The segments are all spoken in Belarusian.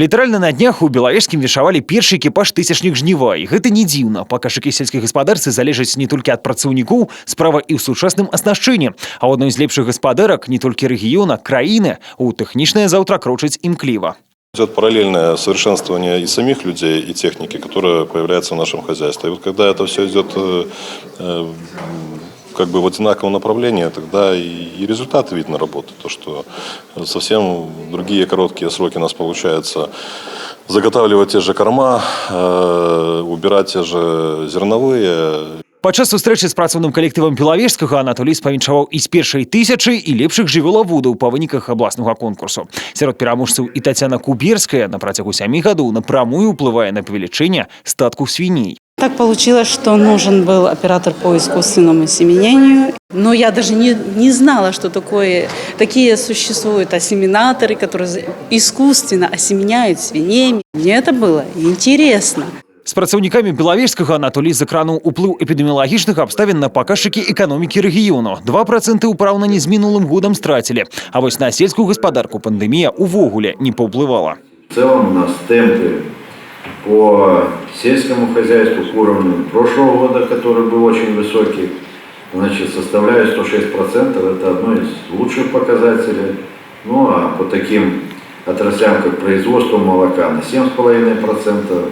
Літаральна на днях у Белавежскім вішавалі першы экіпаж тысячнік жніва. І гэта не дзіўна. Паказчыкі сельскай гаспадарцы залежаць не толькі ад працаўнікоў, справа і ў сучасным аснашчэнні. А ў адной з лепшых гаспадарак не толькі рэгіёна, краіны у тэхнічнае заўтра крочыць імкліва. Идет параллельное совершенствование и самих людей, и техники, которая появляется в нашем хозяйстве. И вот когда это все идет как бы в одинаковом направлении, тогда и результаты видно работы. То, что совсем другие короткие сроки у нас получается заготавливать те же корма, убирать те же зерновые. Падчас сустрэчы з працоўным калектывам Белавежскага Анатолій спавінчаваў і з першай тысячы і лепшых жывёлаводаў па выніках абласнага конкурсу. Сярод пераможцаў і Тацяна Куберская на працягу 7 гадоў напрамую ўплывае на павелічэнне статку свіней. Так получилось, что нужен был оператор по искусственному осеменению. Но я даже не знала, что такие существуют осеменаторы, которые искусственно осеменяют свиней. Мне это было интересно. З працаўнікамі Белавежскага Анатолій закрануў уплыў эпідэміялагічных абставін на паказчыкі эканомікі рэгіёну. 2% ў параўнанні з минулым годам страцілі. А вось на сельскую гаспадарку пандэмія увогуле не паўплывала. В целом у нас темпы по сельскому хозяйству к уровню прошлого года, который был очень высокий, значит, составляет 106%. Это одно из лучших показателей. Ну а по таким отраслям, как производство молока, на 7,5%.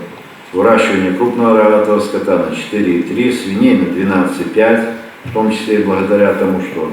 Выращивание крупного рогатого скота на 4,3, свиней на 12,5, в том числе и благодаря тому, что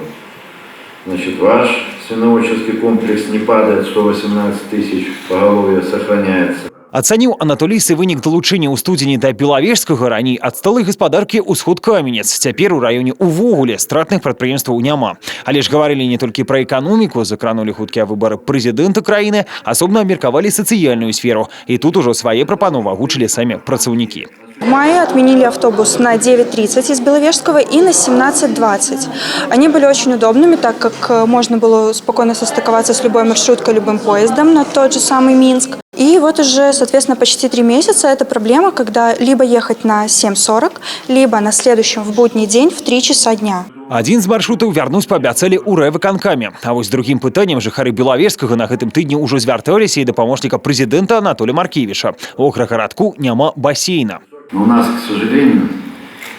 значит, ваш свиноводческий комплекс не падает, 118 тысяч поголовья сохраняется. Ацаніў Анатолійсы вынік далучэння ў студзені да Белавежскага раней адсталай гаспадаркі ўсход Каменец. Цяпер у раёне увогуле стратных прадпрыемстваў няма. Але ж гаварылі не толькі пра эканоміку, закранулі хуткія выбары прэзідэнта краіны, асобна абмеркавалі сацыяльную сферу. І тут ужо свае прапановы агучылі самі працаўнікі. В мае отменили автобус на 9:30 из Беловежского и на 17:20. Они были очень удобными, так как можно было спокойно состыковаться с любой маршруткой, любым поездом на тот же самый Минск. И вот уже, соответственно, почти 3 месяца эта проблема, когда либо ехать на 7:40, либо на следующем в будний день в 3 часа дня. Адзін з маршрутаў вярнуць паабяцалі ў рэвыканкаме. А вось другім пытаннем жыхары Белавежскага на гэтым тыдні ўжо звярталіся і да памочніка прэзідэнта Анатолія Маркевіча. У аграгарадку няма бассейна. Но у нас, к сожалению,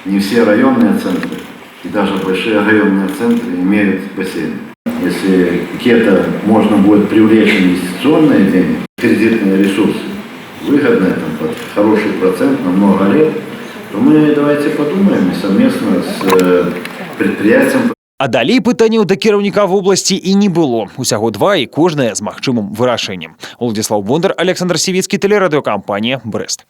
не все районные центры и даже большие районные центры имеют бассейн. Если где-то можно будет привлечь инвестиционные деньги, кредитные ресурсы, выгодные там, под хороший процент на много лет, то мы давайте подумаем совместно с предприятием. А далей пытанняў да кіраўніка вобласці і не было. Усяго 2 і кожнае з магчымым вырашэннем. Уладзіслаў Бондар, Александр Сівецкі, тэлерадыёкампанія «Брэст».